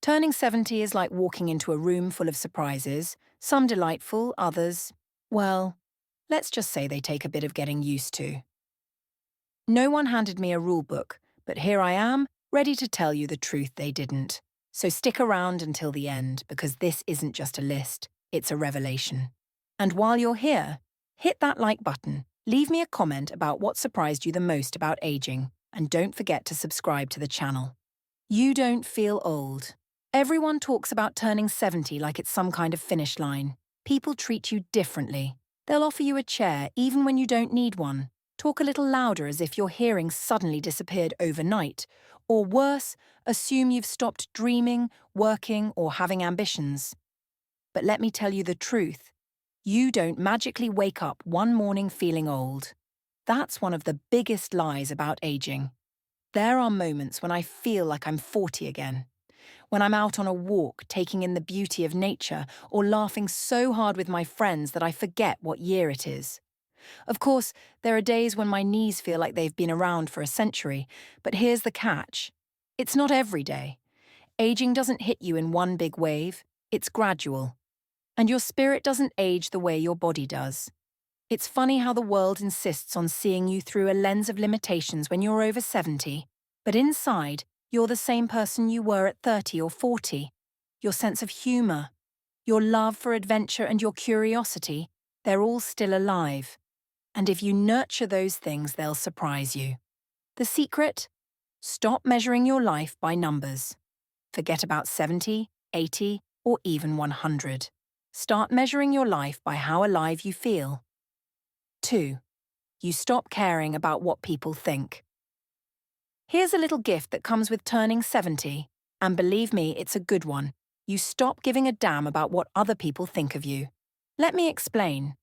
Turning 70 is like walking into a room full of surprises, some delightful, others, well, let's just say they take a bit of getting used to. No one handed me a rule book, but here I am, ready to tell you the truth they didn't. So stick around until the end, because this isn't just a list, it's a revelation. And while you're here, hit that like button, leave me a comment about what surprised you the most about aging, and don't forget to subscribe to the channel. You don't feel old. Everyone talks about turning 70 like it's some kind of finish line. People treat you differently. They'll offer you a chair even when you don't need one. Talk a little louder as if your hearing suddenly disappeared overnight. Or worse, assume you've stopped dreaming, working, or having ambitions. But let me tell you the truth. You don't magically wake up one morning feeling old. That's one of the biggest lies about aging. There are moments when I feel like I'm 40 again. When I'm out on a walk, taking in the beauty of nature, or laughing so hard with my friends that I forget what year it is. Of course, there are days when my knees feel like they've been around for a century, but here's the catch. It's not every day. Aging doesn't hit you in one big wave, it's gradual. And your spirit doesn't age the way your body does. It's funny how the world insists on seeing you through a lens of limitations when you're over 70, but inside, you're the same person you were at 30 or 40. Your sense of humour, your love for adventure and your curiosity, they're all still alive. And if you nurture those things, they'll surprise you. The secret? Stop measuring your life by numbers. Forget about 70, 80, or even 100. Start measuring your life by how alive you feel. 2. You stop caring about what people think. Here's a little gift that comes with turning 70, and believe me, it's a good one. You stop giving a damn about what other people think of you. Let me explain.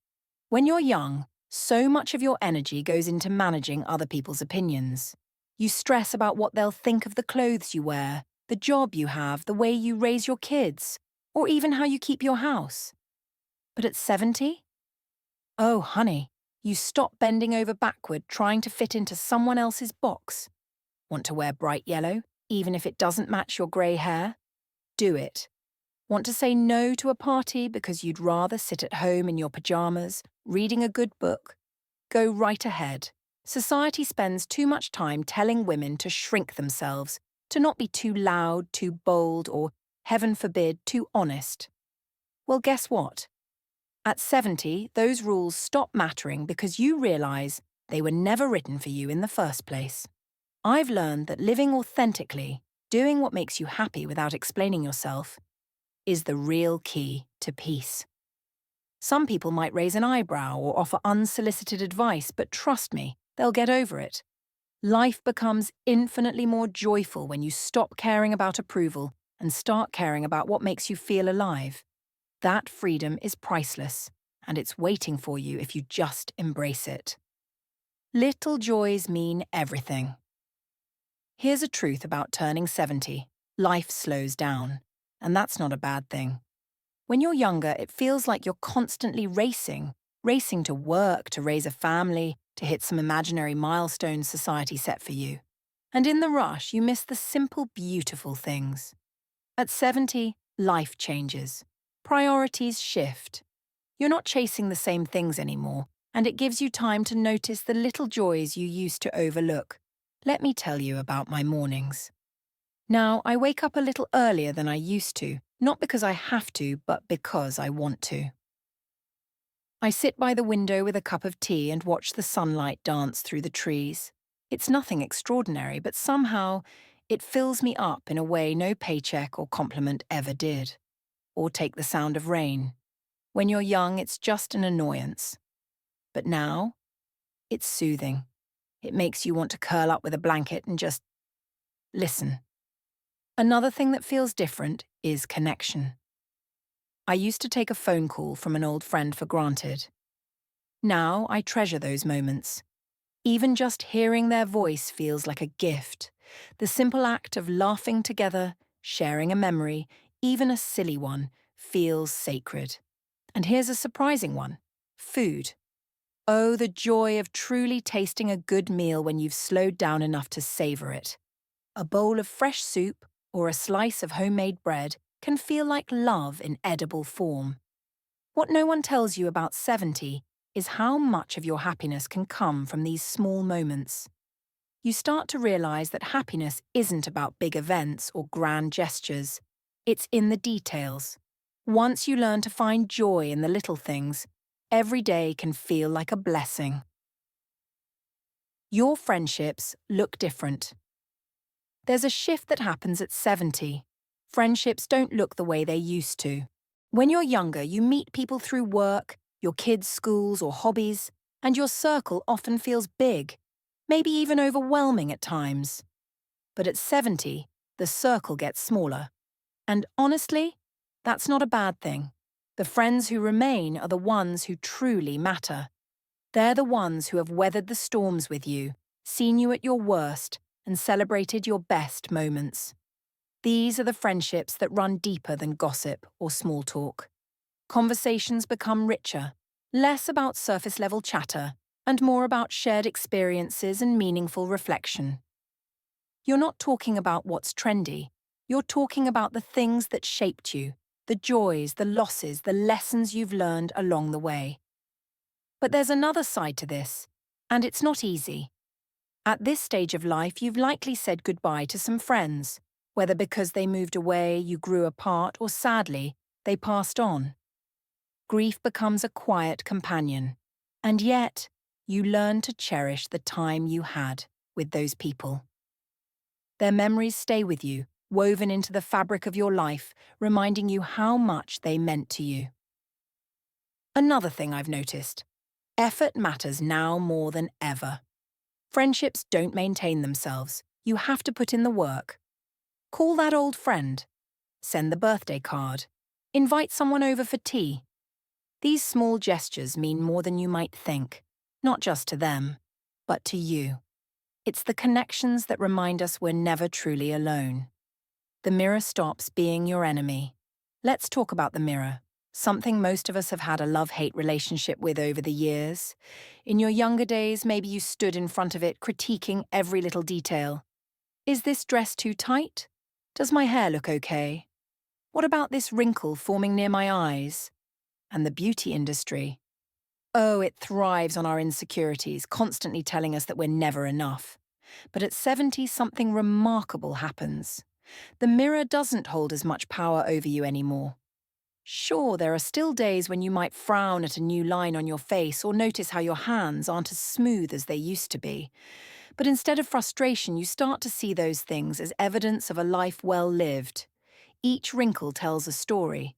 When you're young, so much of your energy goes into managing other people's opinions. You stress about what they'll think of the clothes you wear, the job you have, the way you raise your kids, or even how you keep your house. But at 70? Oh, honey, you stop bending over backward trying to fit into someone else's box. Want to wear bright yellow, even if it doesn't match your grey hair? Do it. Want to say no to a party because you'd rather sit at home in your pyjamas, reading a good book? Go right ahead. Society spends too much time telling women to shrink themselves, to not be too loud, too bold, or, heaven forbid, too honest. Well, guess what? At 70, those rules stop mattering because you realise they were never written for you in the first place. I've learned that living authentically, doing what makes you happy without explaining yourself, is the real key to peace. Some people might raise an eyebrow or offer unsolicited advice, but trust me, they'll get over it. Life becomes infinitely more joyful when you stop caring about approval and start caring about what makes you feel alive. That freedom is priceless, and it's waiting for you if you just embrace it. Little joys mean everything. Here's a truth about turning 70. Life slows down, and that's not a bad thing. When you're younger, it feels like you're constantly racing to work, to raise a family, to hit some imaginary milestones society set for you. And in the rush, you miss the simple, beautiful things. At 70, life changes. Priorities shift. You're not chasing the same things anymore, and it gives you time to notice the little joys you used to overlook. Let me tell you about my mornings. Now, I wake up a little earlier than I used to, not because I have to, but because I want to. I sit by the window with a cup of tea and watch the sunlight dance through the trees. It's nothing extraordinary, but somehow it fills me up in a way no paycheck or compliment ever did. Or take the sound of rain. When you're young, it's just an annoyance. But now, it's soothing. It makes you want to curl up with a blanket and just listen. Another thing that feels different is connection. I used to take a phone call from an old friend for granted. Now I treasure those moments. Even just hearing their voice feels like a gift. The simple act of laughing together, sharing a memory, even a silly one, feels sacred. And here's a surprising one: food. Oh, the joy of truly tasting a good meal when you've slowed down enough to savour it. A bowl of fresh soup, or a slice of homemade bread can feel like love in edible form. What no one tells you about 70 is how much of your happiness can come from these small moments. You start to realize that happiness isn't about big events or grand gestures. It's in the details. Once you learn to find joy in the little things, every day can feel like a blessing. Your friendships look different. There's a shift that happens at 70. Friendships don't look the way they used to. When you're younger, you meet people through work, your kids' schools or hobbies, and your circle often feels big, maybe even overwhelming at times. But at 70, the circle gets smaller. And honestly, that's not a bad thing. The friends who remain are the ones who truly matter. They're the ones who have weathered the storms with you, seen you at your worst, and celebrated your best moments. These are the friendships that run deeper than gossip or small talk. Conversations become richer, less about surface-level chatter, and more about shared experiences and meaningful reflection. You're not talking about what's trendy. You're talking about the things that shaped you, the joys, the losses, the lessons you've learned along the way. But there's another side to this, and it's not easy. At this stage of life, you've likely said goodbye to some friends, whether because they moved away, you grew apart, or sadly, they passed on. Grief becomes a quiet companion, and yet you learn to cherish the time you had with those people. Their memories stay with you, woven into the fabric of your life, reminding you how much they meant to you. Another thing I've noticed: effort matters now more than ever. Friendships don't maintain themselves. You have to put in the work. Call that old friend. Send the birthday card. Invite someone over for tea. These small gestures mean more than you might think, not just to them, but to you. It's the connections that remind us we're never truly alone. The mirror stops being your enemy. Let's talk about the mirror, something most of us have had a love-hate relationship with over the years. In your younger days, maybe you stood in front of it critiquing every little detail. Is this dress too tight? Does my hair look okay? What about this wrinkle forming near my eyes? And the beauty industry. Oh, it thrives on our insecurities, constantly telling us that we're never enough. But at 70, something remarkable happens. The mirror doesn't hold as much power over you anymore. Sure, there are still days when you might frown at a new line on your face or notice how your hands aren't as smooth as they used to be. But instead of frustration, you start to see those things as evidence of a life well lived. Each wrinkle tells a story.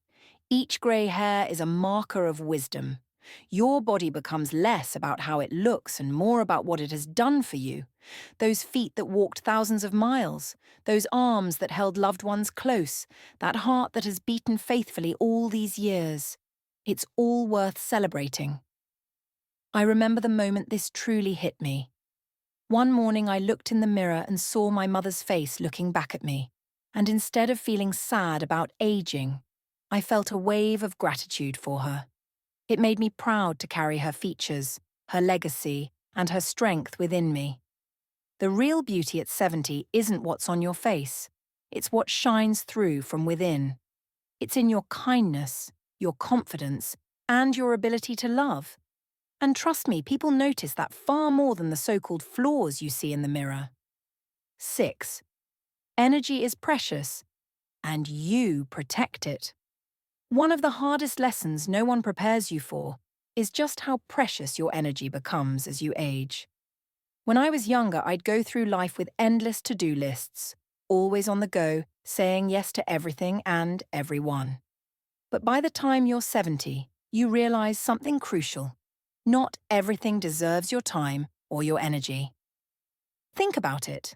Each grey hair is a marker of wisdom. Your body becomes less about how it looks and more about what it has done for you. Those feet that walked thousands of miles, those arms that held loved ones close, that heart that has beaten faithfully all these years. It's all worth celebrating. I remember the moment this truly hit me. One morning I looked in the mirror and saw my mother's face looking back at me. And instead of feeling sad about aging, I felt a wave of gratitude for her. It made me proud to carry her features, her legacy, and her strength within me. The real beauty at 70 isn't what's on your face. It's what shines through from within. It's in your kindness, your confidence, and your ability to love. And trust me, people notice that far more than the so-called flaws you see in the mirror. 6. Energy is precious, and you protect it. One of the hardest lessons no one prepares you for is just how precious your energy becomes as you age. When I was younger, I'd go through life with endless to-do lists, always on the go, saying yes to everything and everyone. But by the time you're 70, you realize something crucial. Not everything deserves your time or your energy. Think about it.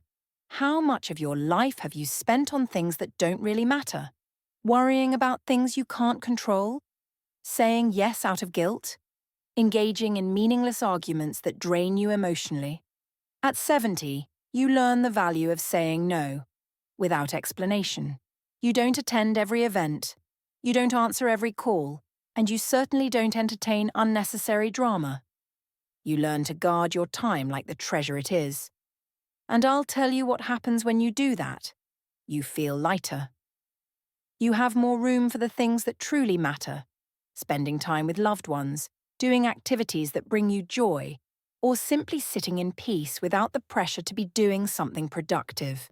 How much of your life have you spent on things that don't really matter? Worrying about things you can't control? Saying yes out of guilt? Engaging in meaningless arguments that drain you emotionally? At 70, you learn the value of saying no, without explanation. You don't attend every event, you don't answer every call, and you certainly don't entertain unnecessary drama. You learn to guard your time like the treasure it is. And I'll tell you what happens when you do that. you feel lighter. You have more room for the things that truly matter, spending time with loved ones, doing activities that bring you joy, or simply sitting in peace without the pressure to be doing something productive.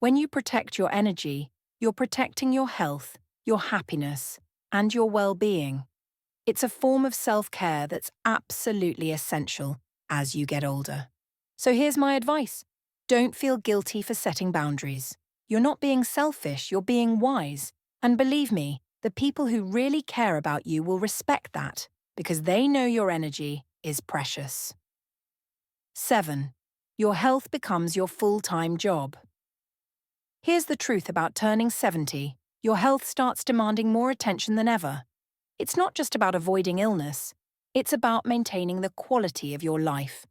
When you protect your energy, you're protecting your health, your happiness, and your well-being. It's a form of self-care that's absolutely essential as you get older. So here's my advice. Don't feel guilty for setting boundaries. You're not being selfish, you're being wise. And believe me, the people who really care about you will respect that because they know your energy is precious. 7. Your health becomes your full-time job. Here's the truth about turning 70. Your health starts demanding more attention than ever. It's not just about avoiding illness. It's about maintaining the quality of your life.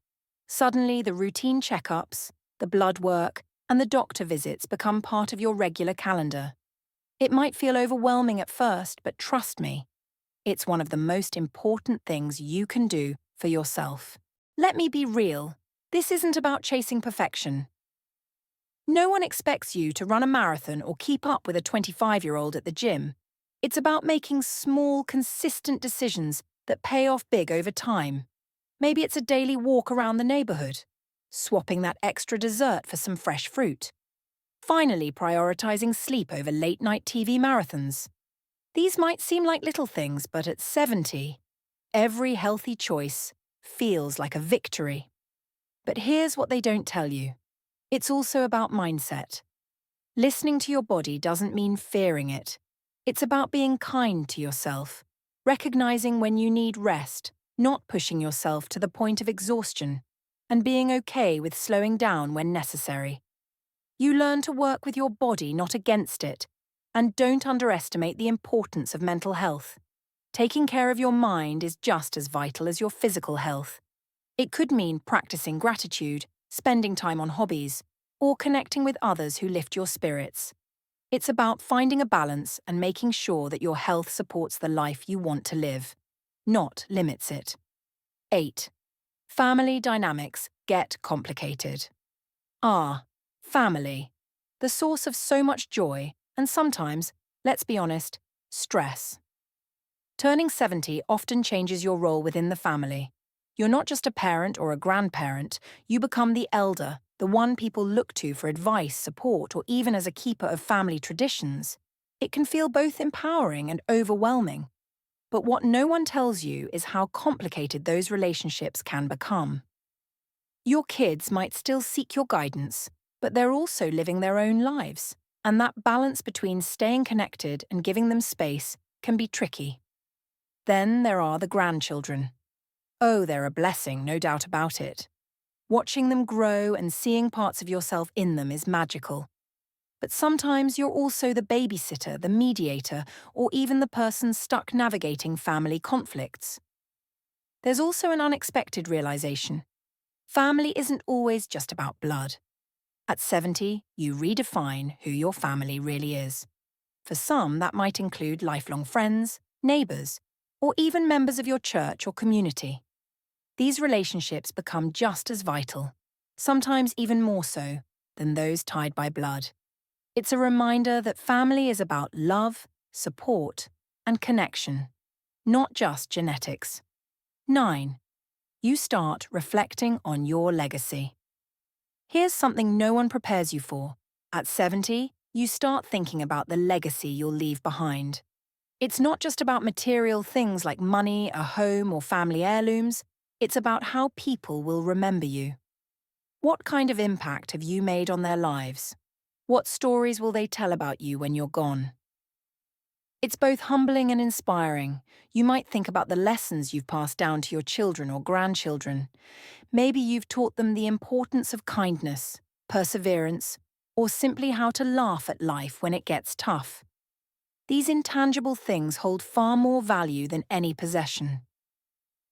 Suddenly, the routine checkups, the blood work, and the doctor visits become part of your regular calendar. It might feel overwhelming at first, but trust me, it's one of the most important things you can do for yourself. Let me be real. This isn't about chasing perfection. No one expects you to run a marathon or keep up with a 25-year-old at the gym. It's about making small, consistent decisions that pay off big over time. Maybe it's a daily walk around the neighborhood, swapping that extra dessert for some fresh fruit, finally prioritizing sleep over late-night TV marathons. These might seem like little things, but at 70, every healthy choice feels like a victory. But here's what they don't tell you. It's also about mindset. Listening to your body doesn't mean fearing it. It's about being kind to yourself, recognizing when you need rest, not pushing yourself to the point of exhaustion, and being okay with slowing down when necessary. You learn to work with your body, not against it, and don't underestimate the importance of mental health. Taking care of your mind is just as vital as your physical health. It could mean practicing gratitude, spending time on hobbies, or connecting with others who lift your spirits. It's about finding a balance and making sure that your health supports the life you want to live, not limits it. 8. Family dynamics get complicated. Family. The source of so much joy and sometimes, let's be honest, stress. Turning 70 often changes your role within the family. You're not just a parent or a grandparent, you become the elder, the one people look to for advice, support, or even as a keeper of family traditions. It can feel both empowering and overwhelming. But what no one tells you is how complicated those relationships can become. Your kids might still seek your guidance, but they're also living their own lives, and that balance between staying connected and giving them space can be tricky. Then there are the grandchildren. Oh, they're a blessing, no doubt about it. Watching them grow and seeing parts of yourself in them is magical. But sometimes you're also the babysitter, the mediator, or even the person stuck navigating family conflicts. There's also an unexpected realization. Family isn't always just about blood. At 70, you redefine who your family really is. For some, that might include lifelong friends, neighbors, or even members of your church or community. These relationships become just as vital, sometimes even more so, than those tied by blood. It's a reminder that family is about love, support, and connection, not just genetics. 9. You start reflecting on your legacy. Here's something no one prepares you for. At 70, you start thinking about the legacy you'll leave behind. It's not just about material things like money, a home, or family heirlooms. It's about how people will remember you. What kind of impact have you made on their lives? What stories will they tell about you when you're gone? It's both humbling and inspiring. You might think about the lessons you've passed down to your children or grandchildren. Maybe you've taught them the importance of kindness, perseverance, or simply how to laugh at life when it gets tough. These intangible things hold far more value than any possession.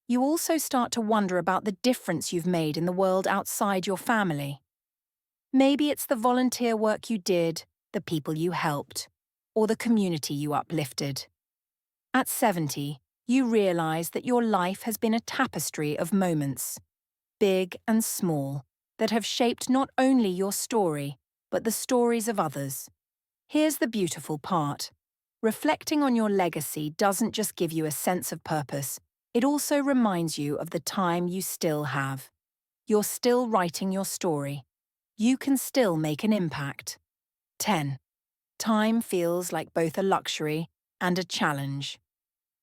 You also start to wonder about the difference you've made in the world outside your family. Maybe it's the volunteer work you did, the people you helped, or the community you uplifted. At 70, you realize that your life has been a tapestry of moments, big and small, that have shaped not only your story, but the stories of others. Here's the beautiful part. Reflecting on your legacy doesn't just give you a sense of purpose, it also reminds you of the time you still have. You're still writing your story. You can still make an impact. 10. Time feels like both a luxury and a challenge.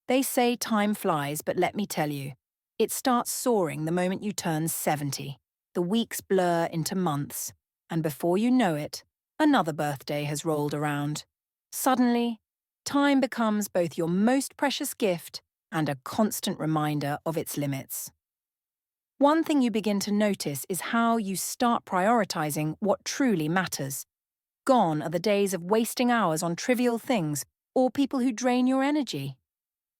They say time flies, but let me tell you, it starts soaring the moment you turn 70. The weeks blur into months, and before you know it, another birthday has rolled around. Suddenly, time becomes both your most precious gift and a constant reminder of its limits. One thing you begin to notice is how you start prioritizing what truly matters. Gone are the days of wasting hours on trivial things or people who drain your energy.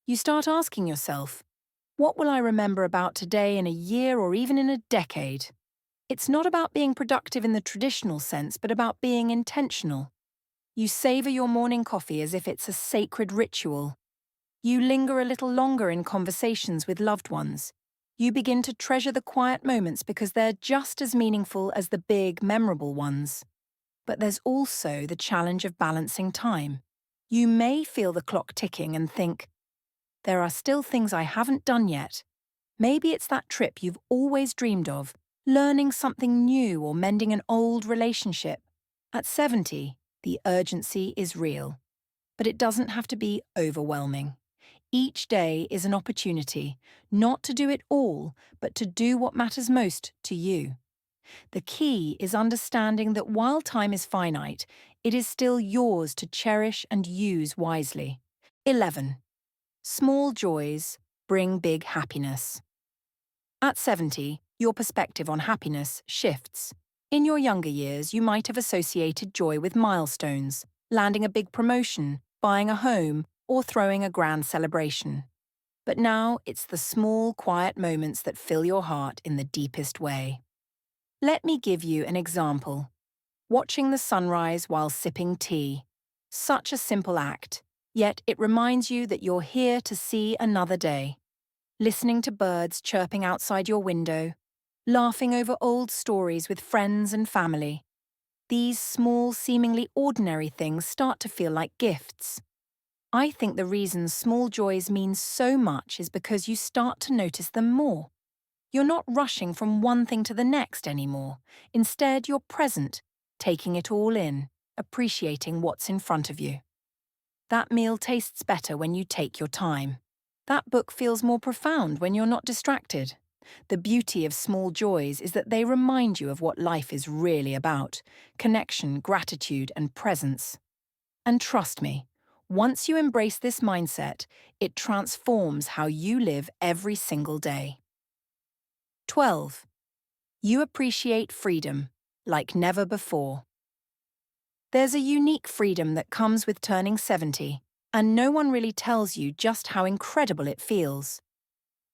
You start asking yourself, what will I remember about today in a year or even in a decade? It's not about being productive in the traditional sense, but about being intentional. You savor your morning coffee as if it's a sacred ritual. You linger a little longer in conversations with loved ones. You begin to treasure the quiet moments because they're just as meaningful as the big, memorable ones. But there's also the challenge of balancing time. You may feel the clock ticking and think, there are still things I haven't done yet. Maybe it's that trip you've always dreamed of, learning something new or mending an old relationship. At 70, the urgency is real. But it doesn't have to be overwhelming. Each day is an opportunity, not to do it all, but to do what matters most to you. The key is understanding that while time is finite, it is still yours to cherish and use wisely. 11. Small joys bring big happiness. At 70, your perspective on happiness shifts. In your younger years, you might have associated joy with milestones, landing a big promotion, buying a home, or throwing a grand celebration. But now it's the small, quiet moments that fill your heart in the deepest way. Let me give you an example. Watching the sunrise while sipping tea. Such a simple act, yet it reminds you that you're here to see another day. Listening to birds chirping outside your window, laughing over old stories with friends and family. These small, seemingly ordinary things start to feel like gifts. I think the reason small joys mean so much is because you start to notice them more. You're not rushing from one thing to the next anymore. Instead, you're present, taking it all in, appreciating what's in front of you. That meal tastes better when you take your time. That book feels more profound when you're not distracted. The beauty of small joys is that they remind you of what life is really about: connection, gratitude, and presence. And trust me, once you embrace this mindset, it transforms how you live every single day. 12. You appreciate freedom like never before. There's a unique freedom that comes with turning 70, and no one really tells you just how incredible it feels.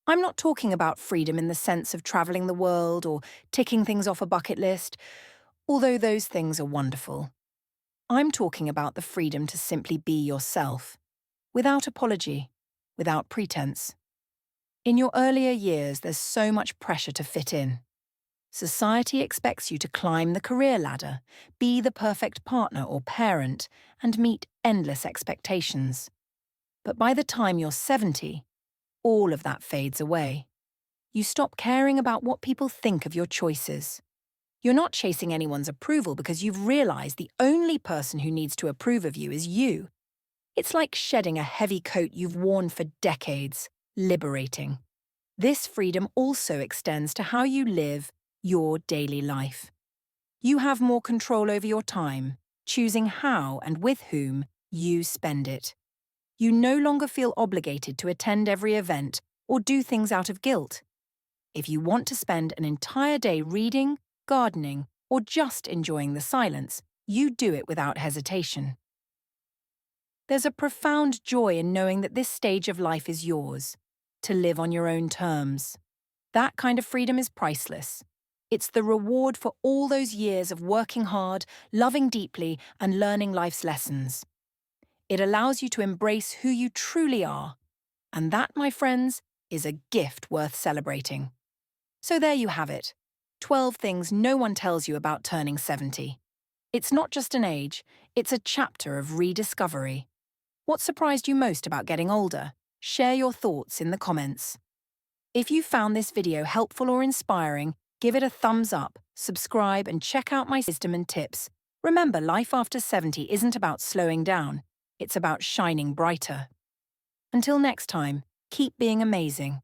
I'm not talking about freedom in the sense of traveling the world or ticking things off a bucket list, although those things are wonderful. I'm talking about the freedom to simply be yourself, without apology, without pretense. In your earlier years, there's so much pressure to fit in. Society expects you to climb the career ladder, be the perfect partner or parent, and meet endless expectations. But by the time you're 70, all of that fades away. You stop caring about what people think of your choices. You're not chasing anyone's approval because you've realized the only person who needs to approve of you is you. It's like shedding a heavy coat you've worn for decades, liberating. This freedom also extends to how you live your daily life. You have more control over your time, choosing how and with whom you spend it. You no longer feel obligated to attend every event or do things out of guilt. If you want to spend an entire day reading, gardening, or just enjoying the silence, you do it without hesitation. There's a profound joy in knowing that this stage of life is yours, to live on your own terms. That kind of freedom is priceless. It's the reward for all those years of working hard, loving deeply, and learning life's lessons. It allows you to embrace who you truly are. And that, my friends, is a gift worth celebrating. So there you have it. 12 things no one tells you about turning 70. It's not just an age, it's a chapter of rediscovery. What surprised you most about getting older? Share your thoughts in the comments. If you found this video helpful or inspiring, give it a thumbs up, subscribe, and check out my wisdom and tips. Remember, life after 70 isn't about slowing down, it's about shining brighter. Until next time, keep being amazing.